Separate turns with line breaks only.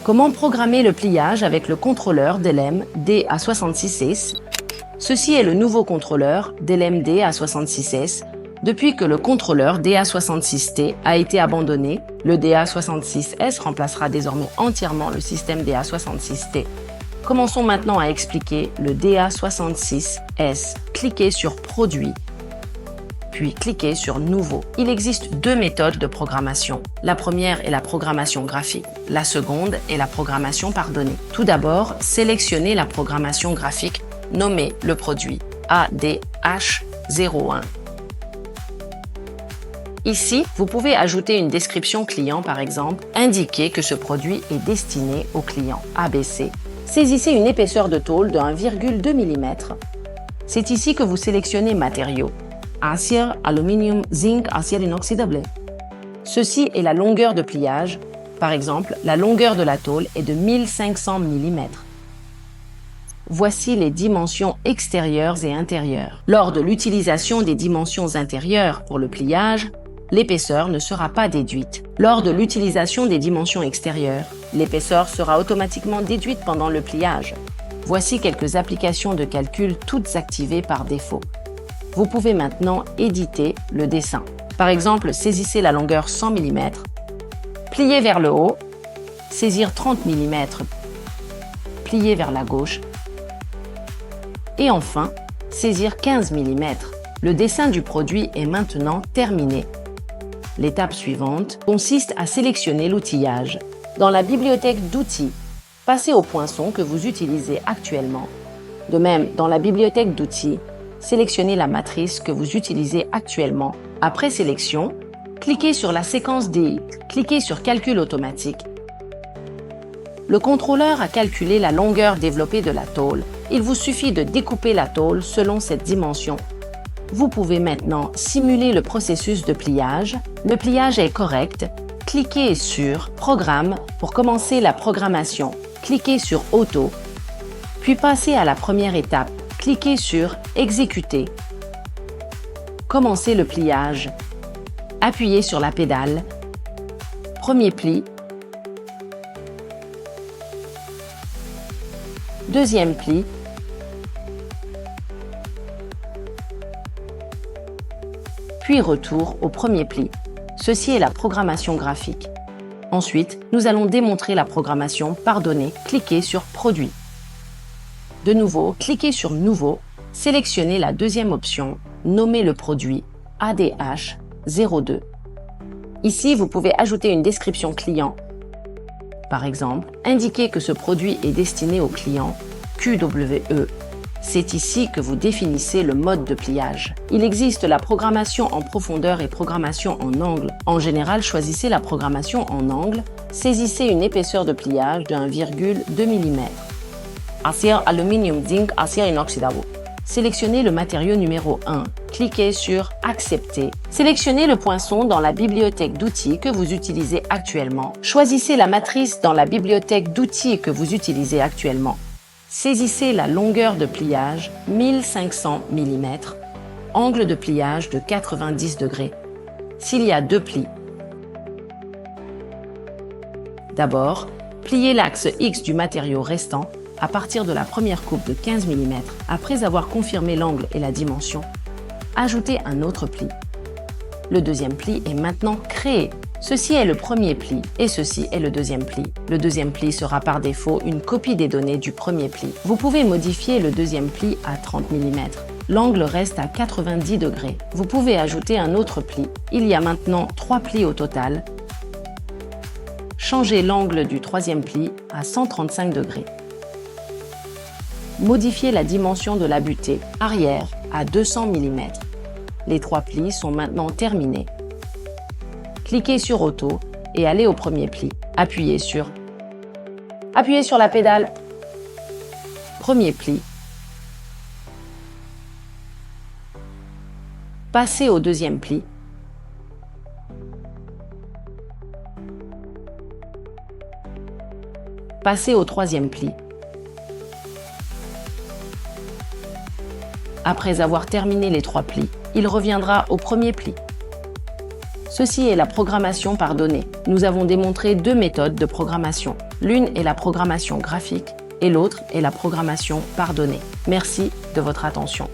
Comment programmer le pliage avec le contrôleur DLM DA66S? Ceci est le nouveau contrôleur DLM DA66S. Depuis que le contrôleur DA66T a été abandonné, le DA66S remplacera désormais entièrement le système DA66T. Commençons maintenant à expliquer le DA66S. Cliquez sur Produit, puis cliquez sur Nouveau. Il existe deux méthodes de programmation. La première est la programmation graphique. La seconde est la programmation par données. Tout d'abord, sélectionnez la programmation graphique. Nommez le produit ADH01. Ici, vous pouvez ajouter une description client par exemple, indiquer que ce produit est destiné au client ABC. Saisissez une épaisseur de tôle de 1,2 mm. C'est ici que vous sélectionnez matériaux. Acier, aluminium, zinc, acier inoxydable. Ceci est la longueur de pliage. Par exemple, la longueur de la tôle est de 1500 mm. Voici les dimensions extérieures et intérieures. Lors de l'utilisation des dimensions intérieures pour le pliage, l'épaisseur ne sera pas déduite. Lors de l'utilisation des dimensions extérieures, l'épaisseur sera automatiquement déduite pendant le pliage. Voici quelques applications de calcul toutes activées par défaut. Vous pouvez maintenant éditer le dessin. Par exemple, saisissez la longueur 100 mm, pliez vers le haut, saisir 30 mm, plier vers la gauche, et enfin, saisir 15 mm. Le dessin du produit est maintenant terminé. L'étape suivante consiste à sélectionner l'outillage. Dans la bibliothèque d'outils, passez au poinçon que vous utilisez actuellement. De même, dans la bibliothèque d'outils, sélectionnez la matrice que vous utilisez actuellement. Après sélection, cliquez sur la séquence DI, cliquez sur Calcul automatique. Le contrôleur a calculé la longueur développée de la tôle. Il vous suffit de découper la tôle selon cette dimension. Vous pouvez maintenant simuler le processus de pliage. Le pliage est correct. Cliquez sur Programme pour commencer la programmation. Cliquez sur Auto, puis passez à la première étape. Cliquez sur Exécuter. Commencez le pliage. Appuyez sur la pédale. Premier pli. Deuxième pli. Puis retour au premier pli. Ceci est la programmation graphique. Ensuite, nous allons démontrer la programmation par données. Cliquez sur Produit. De nouveau, cliquez sur Nouveau, sélectionnez la deuxième option, nommez le produit ADH02. Ici, vous pouvez ajouter une description client. Par exemple, indiquez que ce produit est destiné au client QWE. C'est ici que vous définissez le mode de pliage. Il existe la programmation en profondeur et programmation en angle. En général, choisissez la programmation en angle. Saisissez une épaisseur de pliage de 1,2 mm. Acier, aluminium, zinc, acier inoxydable. Sélectionnez le matériau numéro 1. Cliquez sur Accepter. Sélectionnez le poinçon dans la bibliothèque d'outils que vous utilisez actuellement. Choisissez la matrice dans la bibliothèque d'outils que vous utilisez actuellement. Saisissez la longueur de pliage 1500 mm, angle de pliage de 90 degrés. S'il y a deux plis, d'abord, pliez l'axe X du matériau restant à partir de la première coupe de 15 mm. Après avoir confirmé l'angle et la dimension, ajoutez un autre pli. Le deuxième pli est maintenant créé. Ceci est le premier pli et ceci est le deuxième pli. Le deuxième pli sera par défaut une copie des données du premier pli. Vous pouvez modifier le deuxième pli à 30 mm. L'angle reste à 90 degrés. Vous pouvez ajouter un autre pli. Il y a maintenant 3 plis au total. Changez l'angle du troisième pli à 135 degrés. Modifiez la dimension de la butée arrière à 200 mm. Les 3 plis sont maintenant terminés. Cliquez sur Auto et allez au premier pli. Appuyez sur la pédale. Premier pli. Passez au deuxième pli. Passez au troisième pli. Après avoir terminé les 3 plis, il reviendra au premier pli. Ceci est la programmation par données. Nous avons démontré deux méthodes de programmation. L'une est la programmation graphique et l'autre est la programmation par données. Merci de votre attention.